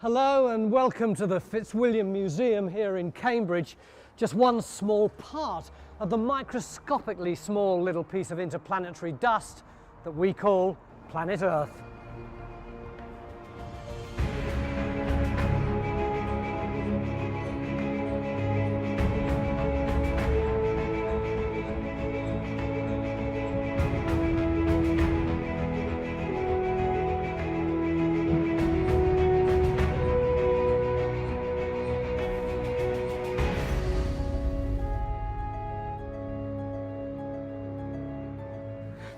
Hello and welcome to the Fitzwilliam Museum here in Cambridge. Just one small part of the microscopically small little piece of interplanetary dust that we call planet Earth.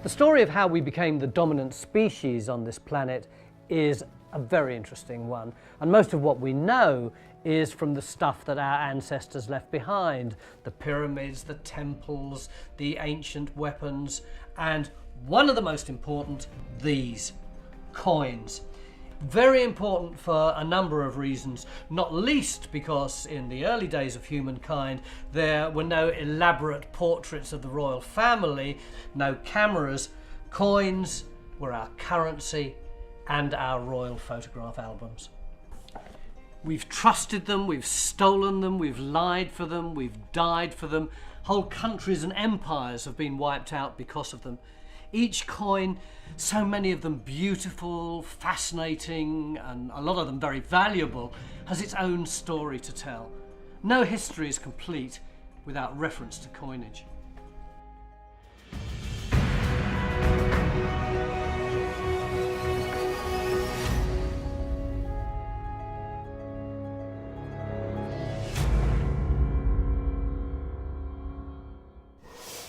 The story of how we became the dominant species on this planet is a very interesting one, and most of what we know is from the stuff that our ancestors left behind. The pyramids, the temples, the ancient weapons, and one of the most important, these coins. Very important for a number of reasons, not least because in the early days of humankind there were no elaborate portraits of the royal family, no cameras. Coins were our currency and our royal photograph albums. We've trusted them, we've stolen them, we've lied for them, we've died for them. Whole countries and empires have been wiped out because of them. Each coin, so many of them beautiful, fascinating, and a lot of them very valuable, has its own story to tell. No history is complete without reference to coinage.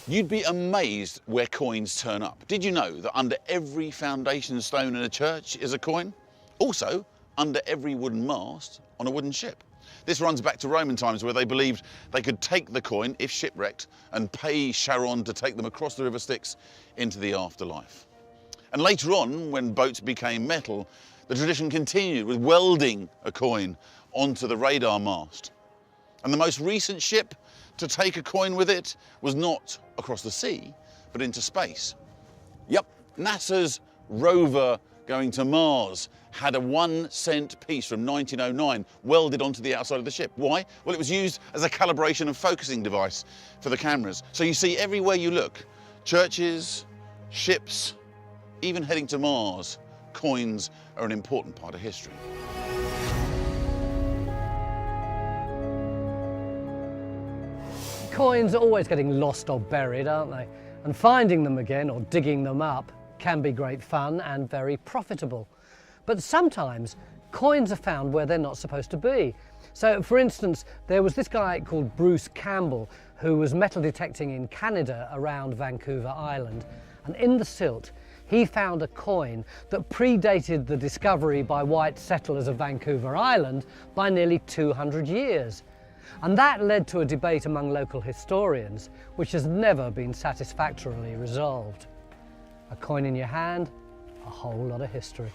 You'd be amazed where coins turn up. Did you know that under every foundation stone in a church is a coin? Also, under every wooden mast on a wooden ship. This runs back to Roman times where they believed they could take the coin, if shipwrecked, and pay Charon to take them across the River Styx into the afterlife. And later on, when boats became metal, the tradition continued with welding a coin onto the radar mast. And the most recent ship to take a coin with it was not across the sea, but into space. Yep, NASA's rover going to Mars had a 1 cent piece from 1909 welded onto the outside of the ship. Why? Well, it was used as a calibration and focusing device for the cameras. So you see, everywhere you look, churches, ships, even heading to Mars, coins are an important part of history. Coins are always getting lost or buried, aren't they? And finding them again or digging them up can be great fun and very profitable. But sometimes coins are found where they're not supposed to be. So for instance, there was this guy called Bruce Campbell who was metal detecting in Canada around Vancouver Island, and in the silt he found a coin that predated the discovery by white settlers of Vancouver Island by nearly 200 years. And that led to a debate among local historians, which has never been satisfactorily resolved. A coin in your hand, a whole lot of history.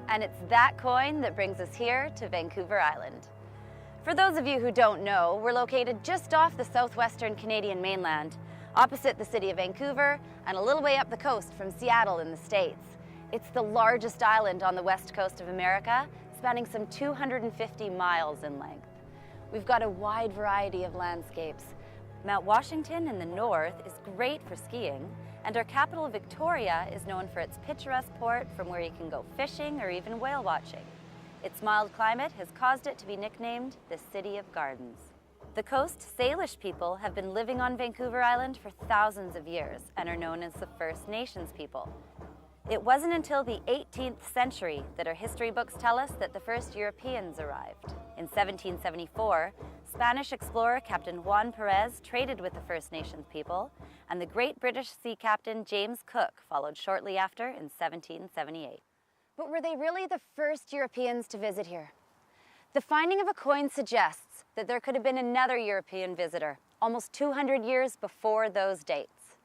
And it's that coin that brings us here to Vancouver Island. For those of you who don't know, we're located just off the southwestern Canadian mainland, opposite the city of Vancouver and a little way up the coast from Seattle in the States. It's the largest island on the west coast of America, spanning some 250 miles in length. We've got a wide variety of landscapes. Mount Washington in the north is great for skiing, and our capital, Victoria, is known for its picturesque port from where you can go fishing or even whale watching. Its mild climate has caused it to be nicknamed the City of Gardens. The Coast Salish people have been living on Vancouver Island for thousands of years and are known as the First Nations people. It wasn't until the 18th century that our history books tell us that the first Europeans arrived. In 1774, Spanish explorer Captain Juan Perez traded with the First Nations people, and the great British sea captain James Cook followed shortly after in 1778. But were they really the first Europeans to visit here? The finding of a coin suggests that there could have been another European visitor, almost 200 years before those dates.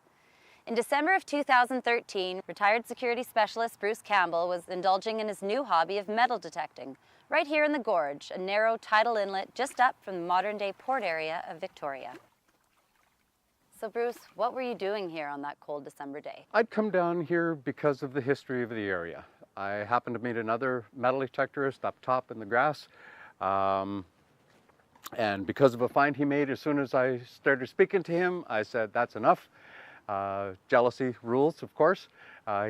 In December of 2013, retired security specialist Bruce Campbell was indulging in his new hobby of metal detecting, right here in the gorge, a narrow tidal inlet just up from the modern-day port area of Victoria. So Bruce, what were you doing here on that cold December day? I'd come down here because of the history of the area. I happened to meet another metal detectorist up top in the grass. And because of a find he made, as soon as I started speaking to him, I said, that's enough. Jealousy rules, of course.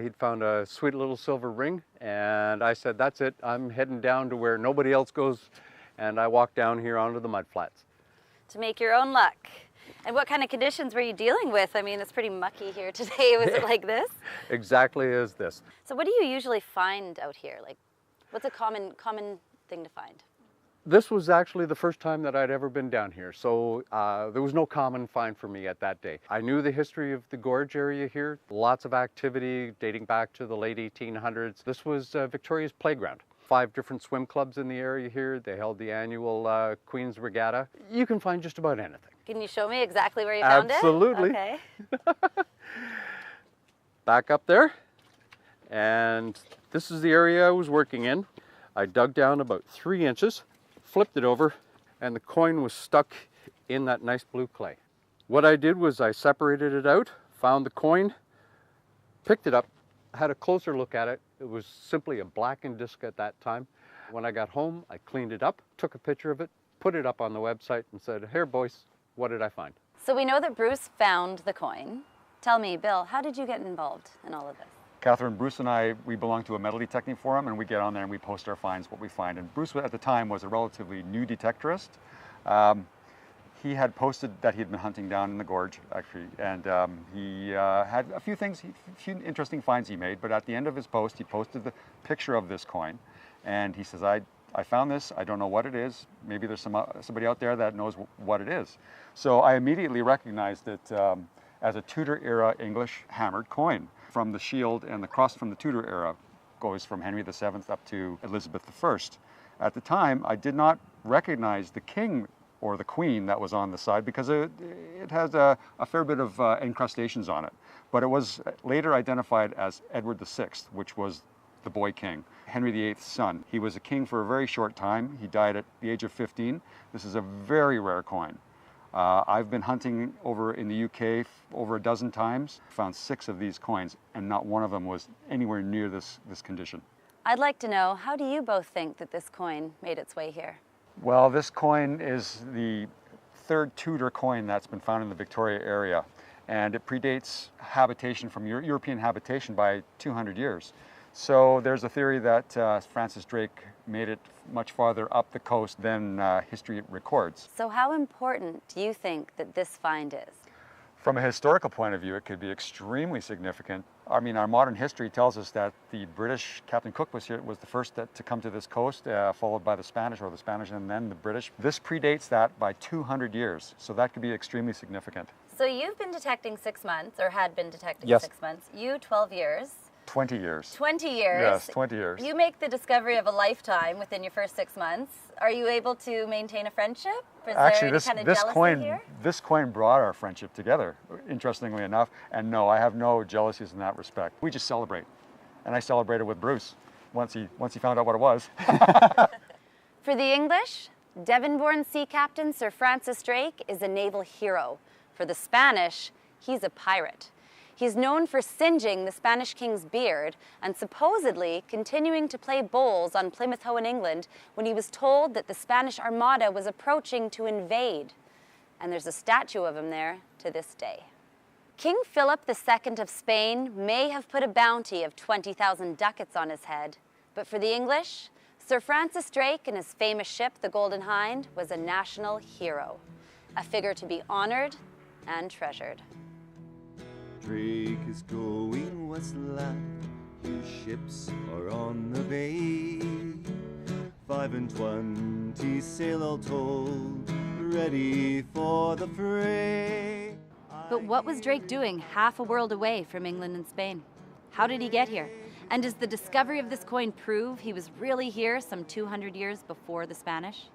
He'd found a sweet little silver ring, and I said, that's it. I'm heading down to where nobody else goes, and I walked down here onto the mud flats. To make your own luck. And what kind of conditions were you dealing with? I mean, it's pretty mucky here today. Was it like this? Exactly as this. So what do you usually find out here? Like, what's a common thing to find? This was actually the first time that I'd ever been down here, so there was no common find for me at that day. I knew the history of the gorge area here, lots of activity dating back to the late 1800s. This was Victoria's playground. 5 different swim clubs in the area here. They held the annual Queen's Regatta. You can find just about anything. Can you show me exactly where you found it? Absolutely. Okay. Back up there, and this is the area I was working in. I dug down about 3 inches, flipped it over, and the coin was stuck in that nice blue clay. What I did was I separated it out, found the coin, picked it up, had a closer look at it. It was simply a blackened disc at that time. When I got home, I cleaned it up, took a picture of it, put it up on the website and said, here boys, what did I find? So we know that Bruce found the coin. Tell me, Bill, how did you get involved in all of this? Catherine, Bruce and I, we belong to a metal detecting forum, and we get on there and we post our finds, what we find. And Bruce at the time was a relatively new detectorist. He had posted that he'd been hunting down in the gorge, actually, and he had a few interesting finds he made, but at the end of his post, he posted the picture of this coin, and he says, I found this, I don't know what it is, maybe there's somebody out there that knows what it is. So I immediately recognized it as a Tudor-era English hammered coin. From the shield and the cross from the Tudor era goes from Henry VII up to Elizabeth I. At the time, I did not recognize the king or the queen that was on the side because it has a fair bit of incrustations on it. But it was later identified as Edward VI, which was the boy king, Henry VIII's son. He was a king for a very short time. He died at the age of 15. This is a very rare coin. I've been hunting over in the UK over a dozen times, found 6 of these coins, and not one of them was anywhere near this condition. I'd like to know, how do you both think that this coin made its way here? Well, this coin is the 3rd Tudor coin that's been found in the Victoria area, and it predates habitation from European habitation by 200 years. So there's a theory that Francis Drake made it much farther up the coast than history records. So how important do you think that this find is? From a historical point of view, it could be extremely significant. I mean, our modern history tells us that the British, Captain Cook was the first to come to this coast, followed by the Spanish, and then the British. This predates that by 200 years, so that could be extremely significant. So you've been detecting 6 months, or had been detecting Yes. 6 months. You, 12 years. 20 years. 20 years. Yes, 20 years. You make the discovery of a lifetime within your first 6 months. Are you able to maintain a friendship? Is Actually, there any kind of jealousy here? this coin brought our friendship together, interestingly enough. And no, I have no jealousies in that respect. We just celebrate. And I celebrated with Bruce once he found out what it was. For the English, Devon-born sea captain Sir Francis Drake is a naval hero. For the Spanish, he's a pirate. He's known for singeing the Spanish king's beard and supposedly continuing to play bowls on Plymouth Hoe in England when he was told that the Spanish Armada was approaching to invade. And there's a statue of him there to this day. King Philip II of Spain may have put a bounty of 20,000 ducats on his head, but for the English, Sir Francis Drake and his famous ship, the Golden Hind, was a national hero, a figure to be honored and treasured. Drake is going west, lad. His ships are on the bay. 25 sail all told, ready for the fray. But what was Drake doing half a world away from England and Spain? How did he get here? And does the discovery of this coin prove he was really here some 200 years before the Spanish?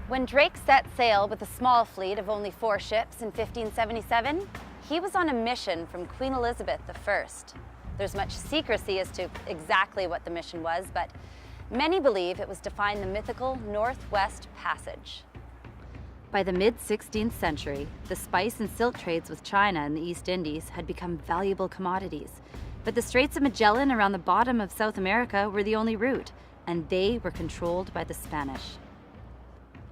When Drake set sail with a small fleet of only 4 ships in 1577, He was on a mission from Queen Elizabeth I. There's much secrecy as to exactly what the mission was, but many believe it was to find the mythical Northwest Passage. By the mid-16th century, the spice and silk trades with China and the East Indies had become valuable commodities. But the Straits of Magellan around the bottom of South America were the only route, and they were controlled by the Spanish.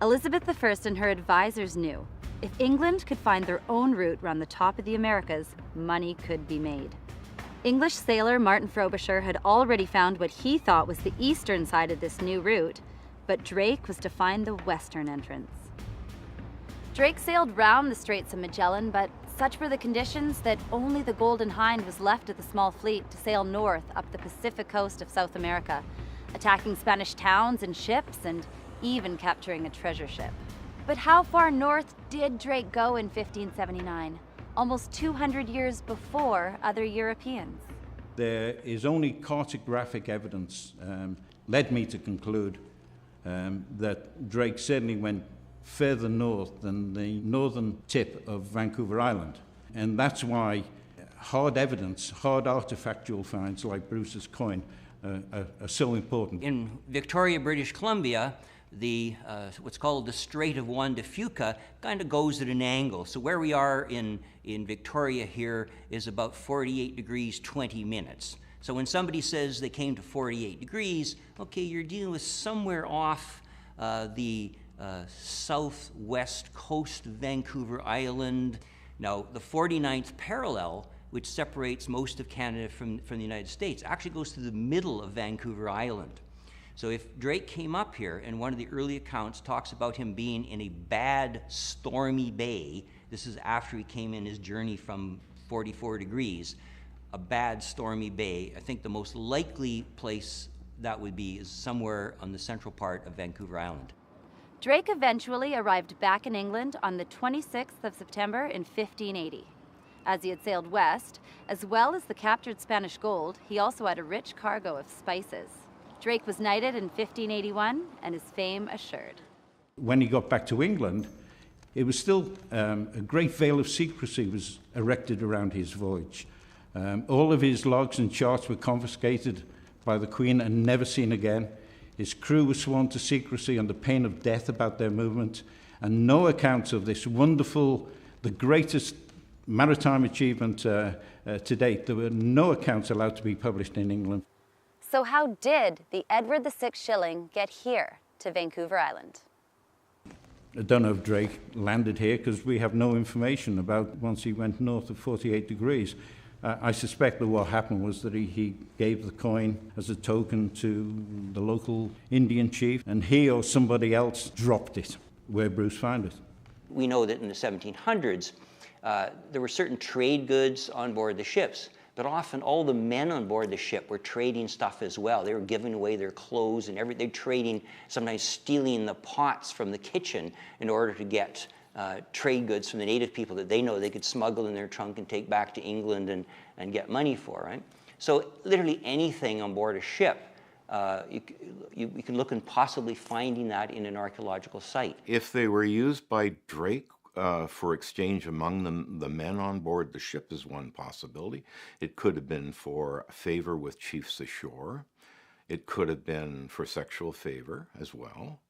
Elizabeth I and her advisors knew if England could find their own route around the top of the Americas, money could be made. English sailor Martin Frobisher had already found what he thought was the eastern side of this new route, but Drake was to find the western entrance. Drake sailed round the Straits of Magellan, but such were the conditions that only the Golden Hind was left of the small fleet to sail north up the Pacific coast of South America, attacking Spanish towns and ships and even capturing a treasure ship. But how far north did Drake go in 1579, almost 200 years before other Europeans? There is only cartographic evidence led me to conclude that Drake certainly went further north than the northern tip of Vancouver Island. And that's why hard evidence, hard artifactual finds like Bruce's coin are so important. In Victoria, British Columbia, the what's called the Strait of Juan de Fuca kind of goes at an angle. So where we are in Victoria here is about 48 degrees 20 minutes. So when somebody says they came to 48 degrees, okay, you're dealing with somewhere off the southwest coast of Vancouver Island. Now, the 49th parallel, which separates most of Canada from the United States, actually goes through the middle of Vancouver Island. So if Drake came up here, and one of the early accounts talks about him being in a bad, stormy bay, this is after he came in his journey from 44 degrees, a bad, stormy bay, I think the most likely place that would be is somewhere on the central part of Vancouver Island. Drake eventually arrived back in England on the 26th of September in 1580. As he had sailed west, as well as the captured Spanish gold, he also had a rich cargo of spices. Drake was knighted in 1581 and his fame assured. When he got back to England, it was still a great veil of secrecy was erected around his voyage. All of his logs and charts were confiscated by the Queen and never seen again. His crew was sworn to secrecy under pain of death about their movement, and no accounts of this wonderful, the greatest maritime achievement to date. There were no accounts allowed to be published in England. So how did the Edward VI shilling get here to Vancouver Island? I don't know if Drake landed here because we have no information about once he went north of 48 degrees. I suspect that what happened was that he gave the coin as a token to the local Indian chief, and he or somebody else dropped it where Bruce found it. We know that in the 1700s, there were certain trade goods on board the ships, but often all the men on board the ship were trading stuff as well. They were giving away their clothes and everything. They're trading, sometimes stealing the pots from the kitchen in order to get trade goods from the native people that they know they could smuggle in their trunk and take back to England and get money for, right? So literally anything on board a ship, you can look and possibly finding that in an archaeological site. If they were used by Drake for exchange among the men on board the ship is one possibility. It could have been for favor with chiefs ashore. It could have been for sexual favor as well.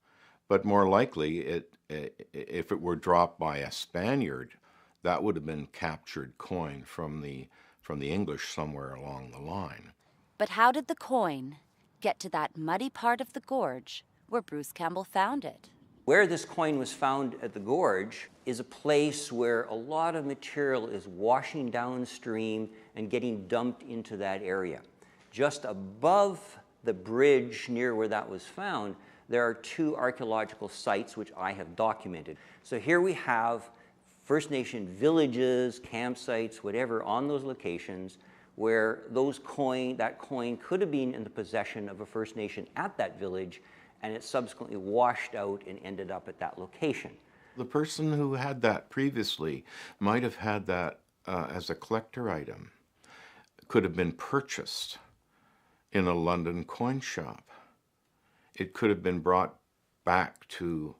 But more likely, if it were dropped by a Spaniard, that would have been captured coin from the English somewhere along the line. But how did the coin get to that muddy part of the gorge where Bruce Campbell found it? Where this coin was found at the gorge is a place where a lot of material is washing downstream and getting dumped into that area. Just above the bridge near where that was found, there are two archaeological sites which I have documented. So here we have First Nation villages, campsites, whatever, on those locations where that coin could have been in the possession of a First Nation at that village, and it subsequently washed out and ended up at that location. The person who had that previously might have had that as a collector item. It could have been purchased in a London coin shop. It could have been brought back to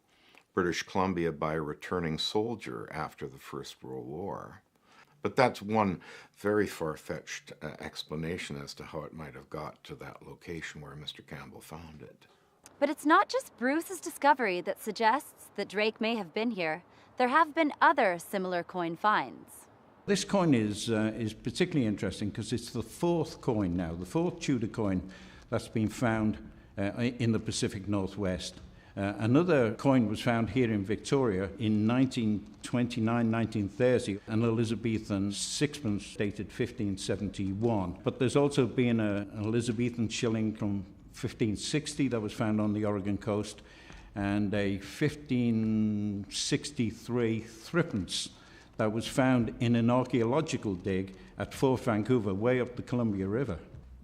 British Columbia by a returning soldier after the First World War. But that's one very far-fetched explanation as to how it might have got to that location where Mr. Campbell found it. But it's not just Bruce's discovery that suggests that Drake may have been here. There have been other similar coin finds. This coin is particularly interesting because it's the fourth coin now, the fourth Tudor coin that's been found in the Pacific Northwest. Another coin was found here in Victoria in 1929-1930, an Elizabethan sixpence dated 1571. But there's also been an Elizabethan shilling from 1560 that was found on the Oregon coast, and a 1563 threepence that was found in an archaeological dig at Fort Vancouver, way up the Columbia River.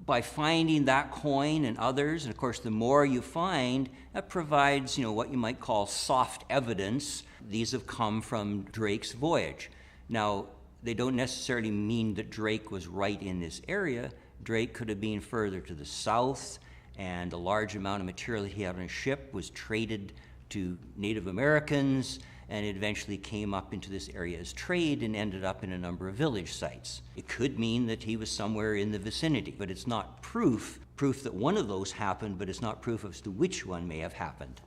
By finding that coin and others, and of course the more you find, that provides, what you might call soft evidence. These have come from Drake's voyage. Now, they don't necessarily mean that Drake was right in this area. Drake could have been further to the south, and a large amount of material he had on a ship was traded to Native Americans, and it eventually came up into this area as trade and ended up in a number of village sites. It could mean that he was somewhere in the vicinity, but it's not proof that one of those happened, but it's not proof as to which one may have happened.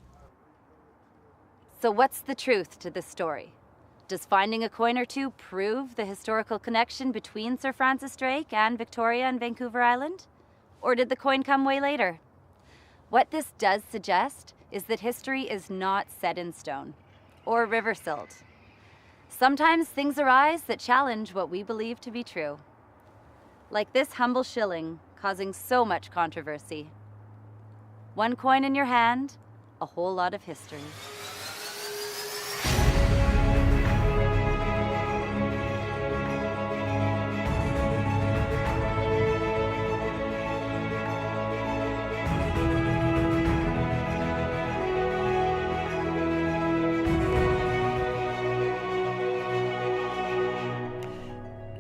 So what's the truth to this story? Does finding a coin or two prove the historical connection between Sir Francis Drake and Victoria and Vancouver Island? Or did the coin come way later? What this does suggest is that history is not set in stone or river-silled. Sometimes things arise that challenge what we believe to be true. Like this humble shilling causing so much controversy. One coin in your hand, a whole lot of history.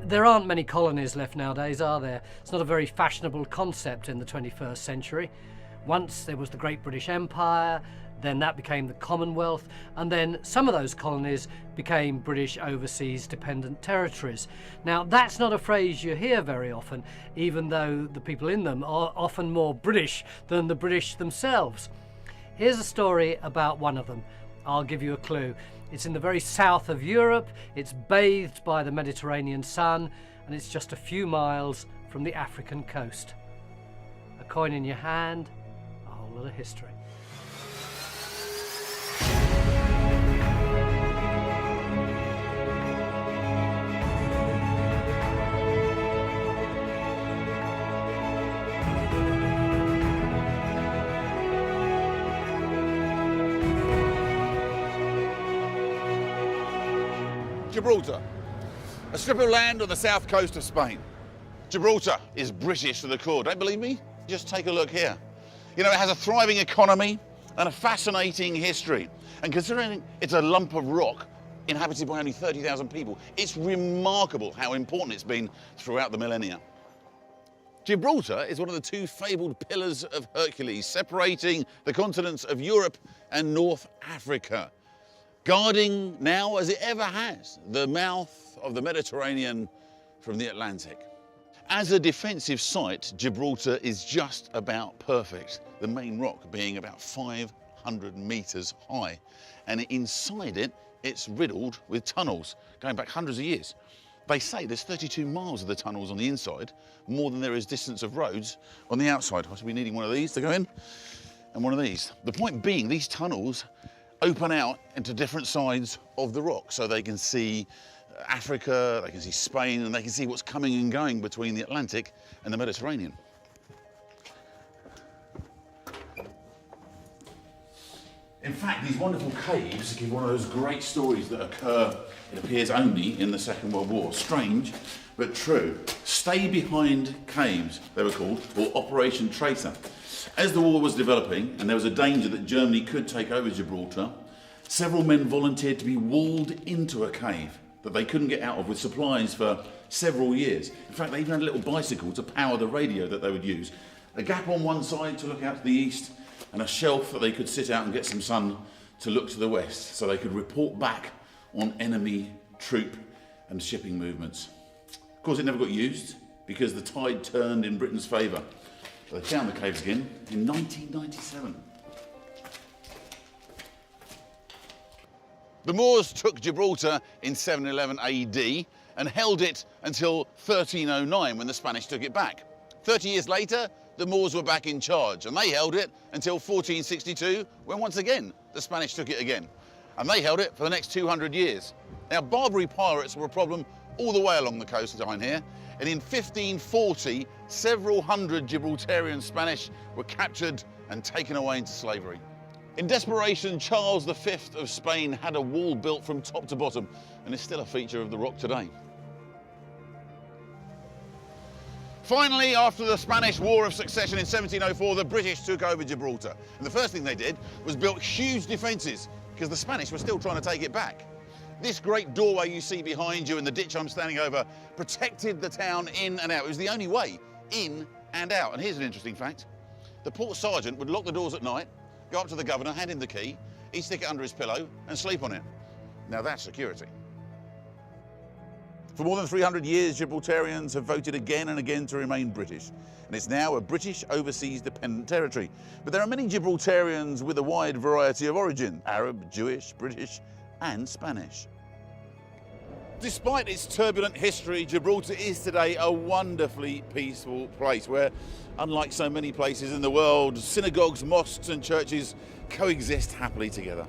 There aren't many colonies left nowadays, are there? It's not a very fashionable concept in the 21st century. Once there was the Great British Empire, then that became the Commonwealth, and then some of those colonies became British overseas dependent territories. Now, that's not a phrase you hear very often, even though the people in them are often more British than the British themselves. Here's a story about one of them. I'll give you a clue. It's in the very south of Europe, it's bathed by the Mediterranean sun, and it's just a few miles from the African coast. A coin in your hand, a whole lot of history. Gibraltar, a strip of land on the south coast of Spain. Gibraltar is British to the core, don't believe me? Just take a look here. It has a thriving economy and a fascinating history. And considering it's a lump of rock inhabited by only 30,000 people, it's remarkable how important it's been throughout the millennia. Gibraltar is one of the two fabled pillars of Hercules, separating the continents of Europe and North Africa, guarding now, as it ever has, the mouth of the Mediterranean from the Atlantic. As a defensive site, Gibraltar is just about perfect, the main rock being about 500 metres high. And inside it, it's riddled with tunnels going back hundreds of years. They say there's 32 miles of the tunnels on the inside, more than there is distance of roads on the outside. I should be needing one of these to go in, and one of these. The point being, these tunnels open out into different sides of the rock, so they can see Africa, they can see Spain, and they can see what's coming and going between the Atlantic and the Mediterranean. In fact, these wonderful caves give one of those great stories that occur, it appears, only in the Second World War. Strange, but true. Stay behind caves, they were called, or Operation Traitor. As the war was developing and there was a danger that Germany could take over Gibraltar, several men volunteered to be walled into a cave that they couldn't get out of with supplies for several years. In fact, they even had a little bicycle to power the radio that they would use. A gap on one side to look out to the east, and a shelf that they could sit out and get some sun to look to the west, so they could report back on enemy troop and shipping movements. course, it never got used because the tide turned in Britain's favour. They found the caves again in 1997. The Moors took Gibraltar in 711 AD and held it until 1309 when the Spanish took it back. 30 years later, the Moors were back in charge and they held it until 1462 when once again the Spanish took it again. And they held it for the next 200 years. Now, Barbary pirates were a problem all the way along the coastline here, and in 1540, several hundred Gibraltarian Spanish were captured and taken away into slavery. In desperation, Charles V of Spain had a wall built from top to bottom and is still a feature of the rock today. Finally, after the Spanish War of Succession in 1704, the British took over Gibraltar. And the first thing they did was build huge defences because the Spanish were still trying to take it back. This great doorway you see behind you and the ditch I'm standing over protected the town in and out. It was the only way in and out. And here's an interesting fact. The port sergeant would lock the doors at night, go up to the governor, hand him the key, he'd stick it under his pillow and sleep on it. Now that's security. For more than 300 years, Gibraltarians have voted again and again to remain British, and it's now a British overseas dependent territory. But there are many Gibraltarians with a wide variety of origin: Arab, Jewish, British, and Spanish. Despite its turbulent history, Gibraltar is today a wonderfully peaceful place where, unlike so many places in the world, synagogues, mosques and churches coexist happily together.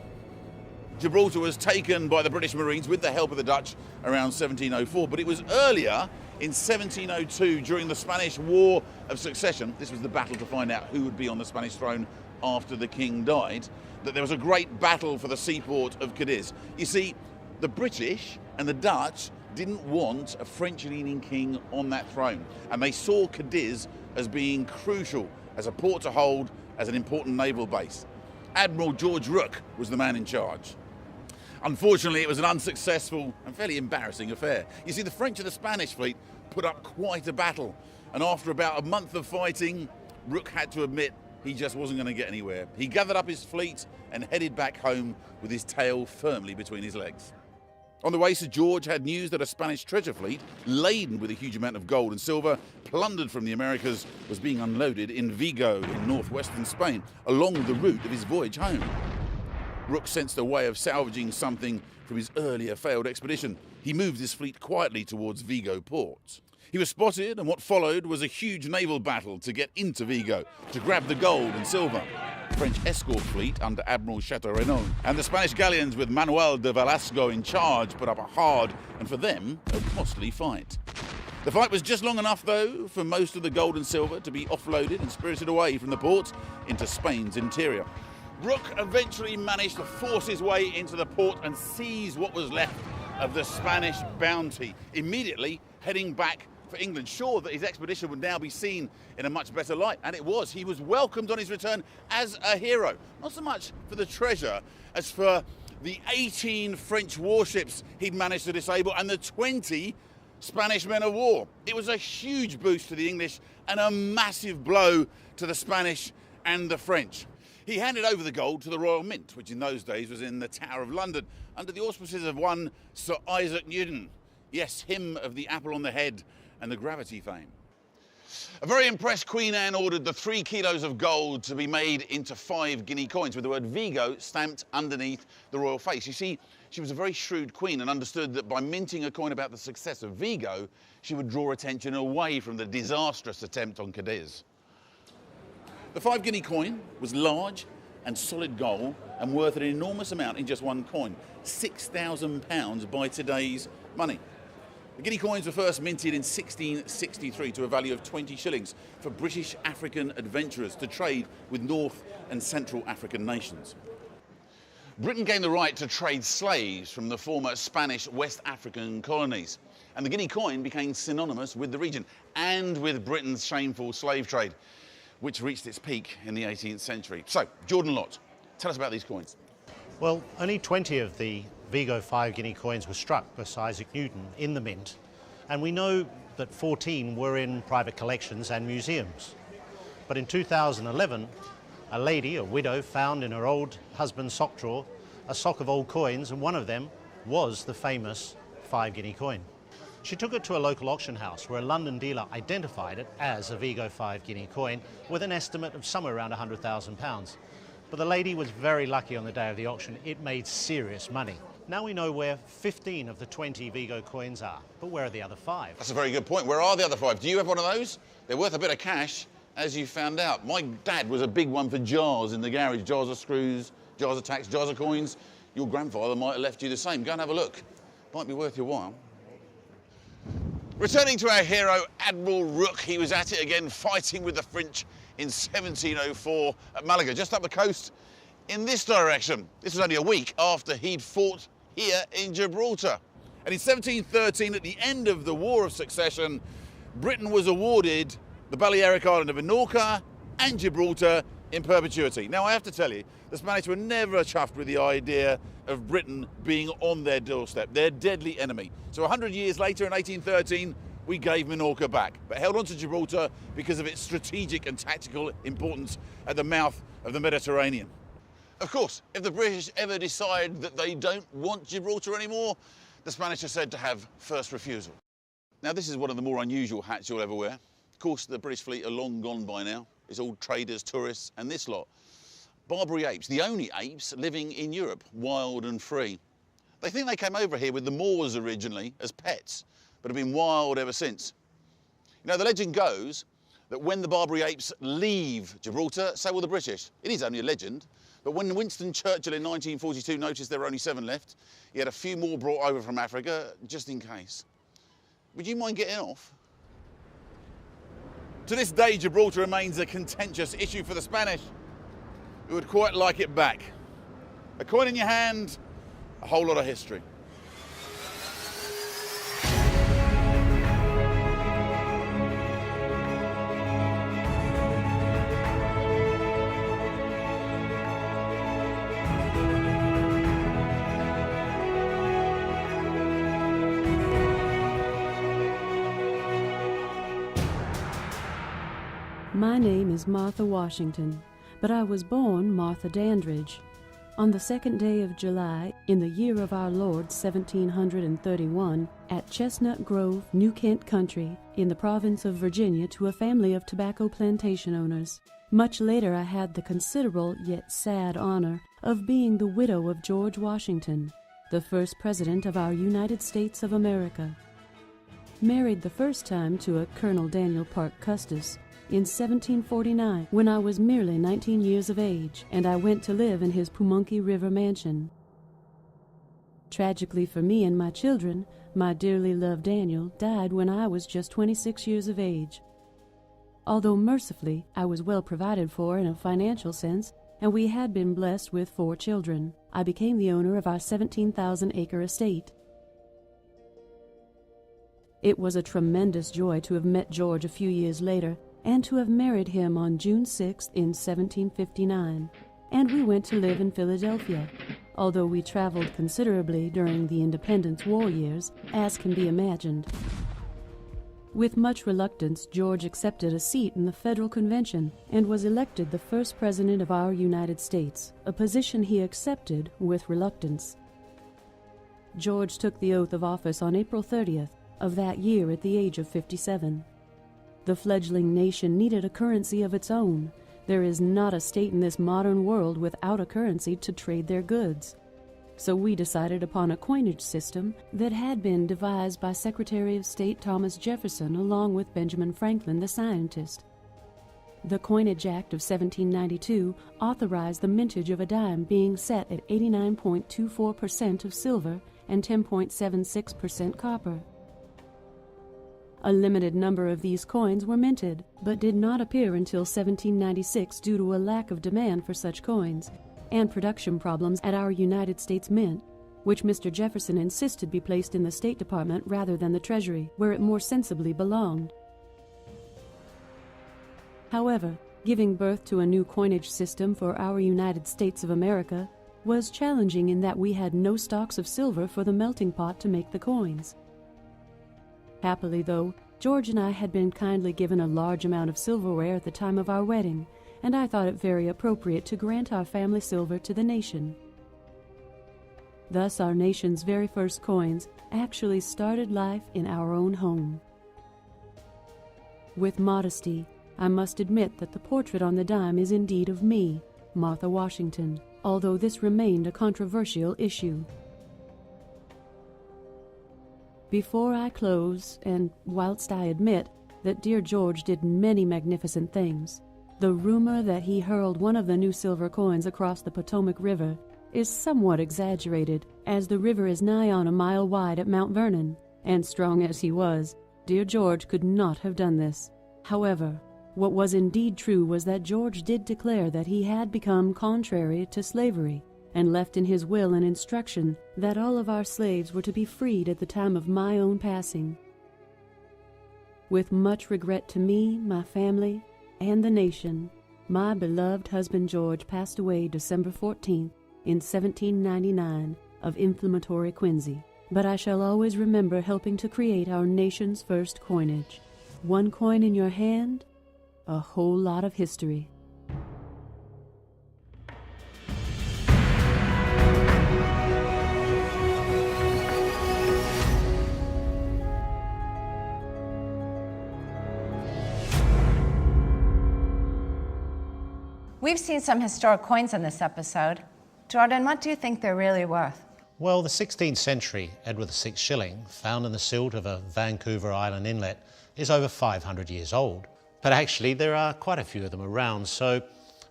Gibraltar was taken by the British Marines with the help of the Dutch around 1704, but it was earlier, in 1702, during the Spanish War of Succession, this was the battle to find out who would be on the Spanish throne after the king died, that there was a great battle for the seaport of Cadiz. You see, the British and the Dutch didn't want a French-leaning king on that throne, and they saw Cadiz as being crucial as a port to hold, as an important naval base. Admiral George Rooke was the man in charge. Unfortunately, it was an unsuccessful and fairly embarrassing affair. You see, the French and the Spanish fleet put up quite a battle, and after about a month of fighting, Rooke had to admit he just wasn't going to get anywhere. He gathered up his fleet and headed back home with his tail firmly between his legs. On the way, Sir George had news that a Spanish treasure fleet, laden with a huge amount of gold and silver, plundered from the Americas, was being unloaded in Vigo in northwestern Spain, along the route of his voyage home. Rooke sensed a way of salvaging something from his earlier failed expedition. He moved his fleet quietly towards Vigo port. He was spotted, and what followed was a huge naval battle to get into Vigo, to grab the gold and silver. The French escort fleet under Admiral Chateaurenaud and the Spanish galleons with Manuel de Velasco in charge put up a hard, and for them, a costly fight. The fight was just long enough, though, for most of the gold and silver to be offloaded and spirited away from the port into Spain's interior. Rooke eventually managed to force his way into the port and seize what was left of the Spanish bounty, immediately heading back for England, sure that his expedition would now be seen in a much better light. And it was. He was welcomed on his return as a hero, not so much for the treasure as for the 18 French warships he'd managed to disable and the 20 Spanish men of war. It was a huge boost to the English and a massive blow to the Spanish and the French. He handed over the gold to the Royal Mint, which in those days was in the Tower of London, under the auspices of one Sir Isaac Newton. Yes, him of the apple on the head and the gravity fame. A very impressed Queen Anne ordered the 3 kilos of gold to be made into 5 guinea coins with the word Vigo stamped underneath the royal face. You see, she was a very shrewd queen and understood that by minting a coin about the success of Vigo, she would draw attention away from the disastrous attempt on Cadiz. The 5 guinea coin was large and solid gold and worth an enormous amount in just one coin, £6,000 by today's money. The guinea coins were first minted in 1663 to a value of 20 shillings for British African adventurers to trade with North and Central African nations. Britain gained the right to trade slaves from the former Spanish West African colonies, and the guinea coin became synonymous with the region and with Britain's shameful slave trade, which reached its peak in the 18th century. So, Jordan Lott, tell us about these coins. Well, only 20 of the Vigo 5 guinea coins were struck by Sir Isaac Newton in the mint, and we know that 14 were in private collections and museums. But in 2011, a lady, a widow, found in her old husband's sock drawer a sock of old coins, and one of them was the famous 5 guinea coin. She took it to a local auction house where a London dealer identified it as a Vigo 5 guinea coin with an estimate of somewhere around £100,000. But the lady was very lucky on the day of the auction. It made serious money. Now we know where 15 of the 20 Vigo coins are, but where are the other 5? That's a very good point. Where are the other 5? Do you have one of those? They're worth a bit of cash, as you found out. My dad was a big one for jars in the garage. Jars of screws, jars of tacks, jars of coins. Your grandfather might have left you the same. Go and have a look. Might be worth your while. Returning to our hero, Admiral Rooke, he was at it again, fighting with the French in 1704 at Malaga, just up the coast in this direction. This was only a week after he'd fought here in Gibraltar. And in 1713, at the end of the War of Succession, Britain was awarded the Balearic island of Minorca and Gibraltar in perpetuity. Now, I have to tell you, the Spanish were never chuffed with the idea of Britain being on their doorstep, their deadly enemy. So 100 years later, in 1813, we gave Minorca back, but held on to Gibraltar because of its strategic and tactical importance at the mouth of the Mediterranean. Of course, if the British ever decide that they don't want Gibraltar anymore, the Spanish are said to have first refusal. Now, this is one of the more unusual hats you'll ever wear. Of course, the British fleet are long gone by now. It's all traders, tourists, and this lot. Barbary apes, the only apes living in Europe, wild and free. They think they came over here with the Moors originally as pets, but have been wild ever since. You know, the legend goes that when the Barbary apes leave Gibraltar, so will the British. It is only a legend, but when Winston Churchill in 1942 noticed there were only 7 left, he had a few more brought over from Africa, just in case. Would you mind getting off? To this day, Gibraltar remains a contentious issue for the Spanish, who would quite like it back. A coin in your hand, a whole lot of history. My name is Martha Washington, but I was born Martha Dandridge. On the 2nd day of July, in the year of our Lord 1731, at Chestnut Grove, New Kent Country, in the province of Virginia, to a family of tobacco plantation owners. Much later I had the considerable yet sad honor of being the widow of George Washington, the first president of our United States of America. Married the first time to a Colonel Daniel Parke Custis, in 1749, when I was merely 19 years of age, and I went to live in his Pamunkey River mansion. Tragically for me and my children, my dearly loved Daniel died when I was just 26 years of age. Although mercifully I was well provided for in a financial sense, and we had been blessed with 4 children, I became the owner of our 17,000-acre estate. It was a tremendous joy to have met George a few years later, and to have married him on June 6th in 1759, and we went to live in Philadelphia, although we traveled considerably during the Independence War years, as can be imagined. With much reluctance, George accepted a seat in the Federal Convention and was elected the first president of our United States, a position he accepted with reluctance. George took the oath of office on April 30th of that year at the age of 57. The fledgling nation needed a currency of its own. There is not a state in this modern world without a currency to trade their goods. So we decided upon a coinage system that had been devised by Secretary of State Thomas Jefferson along with Benjamin Franklin, the scientist. The Coinage Act of 1792 authorized the mintage of a dime being set at 89.24% of silver and 10.76% copper. A limited number of these coins were minted, but did not appear until 1796 due to a lack of demand for such coins, and production problems at our United States Mint, which Mr. Jefferson insisted be placed in the State Department rather than the Treasury, where it more sensibly belonged. However, giving birth to a new coinage system for our United States of America was challenging in that we had no stocks of silver for the melting pot to make the coins. Happily, though, George and I had been kindly given a large amount of silverware at the time of our wedding, and I thought it very appropriate to grant our family silver to the nation. Thus, our nation's very first coins actually started life in our own home. With modesty, I must admit that the portrait on the dime is indeed of me, Martha Washington, although this remained a controversial issue. Before I close, and whilst I admit that dear George did many magnificent things, the rumor that he hurled one of the new silver coins across the Potomac River is somewhat exaggerated, as the river is nigh on a mile wide at Mount Vernon, and strong as he was, dear George could not have done this. However, what was indeed true was that George did declare that he had become contrary to slavery, and left in his will an instruction that all of our slaves were to be freed at the time of my own passing. With much regret to me, my family, and the nation, my beloved husband George passed away December 14th in 1799 of inflammatory quinsy. But I shall always remember helping to create our nation's first coinage. One coin in your hand, a whole lot of history. We've seen some historic coins in this episode. Jordan, what do you think they're really worth? Well, the 16th century Edward VI shilling, found in the silt of a Vancouver Island inlet, is over 500 years old. But actually, there are quite a few of them around, so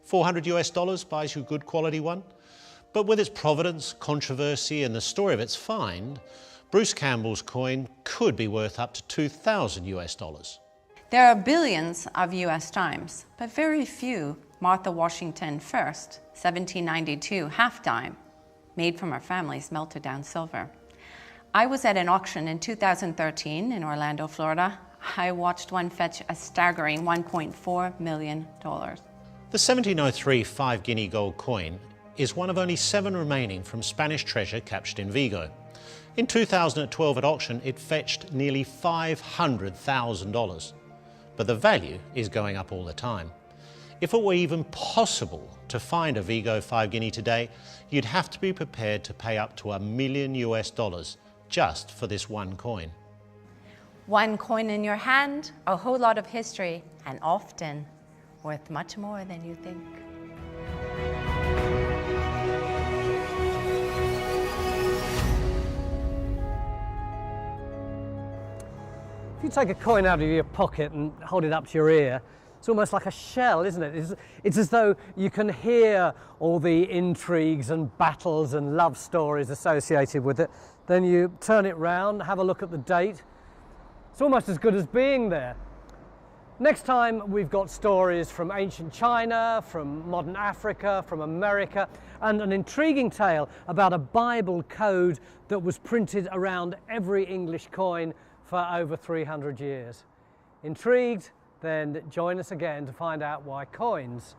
$400 buys you a good quality one. But with its provenance, controversy, and the story of its find, Bruce Campbell's coin could be worth up to $2,000. There are billions of US dimes, but very few Martha Washington First, 1792 half dime, made from her family's melted down silver. I was at an auction in 2013 in Orlando, Florida. I watched one fetch a staggering $1.4 million. The 1703 5 guinea gold coin is one of only 7 remaining from Spanish treasure captured in Vigo. In 2012 at auction, it fetched nearly $500,000. But the value is going up all the time. If it were even possible to find a Vigo 5 guinea today, you'd have to be prepared to pay up to $1 million just for this one coin. One coin in your hand, a whole lot of history, and often worth much more than you think. If you take a coin out of your pocket and hold it up to your ear, it's almost like a shell, isn't it? It's as though you can hear all the intrigues and battles and love stories associated with it. Then you turn it round, have a look at the date. It's almost as good as being there. Next time, we've got stories from ancient China, from modern Africa, from America, and an intriguing tale about a Bible code that was printed around every English coin for over 300 years. Intrigued? Then join us again to find out why coins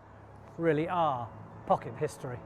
really are pocket history.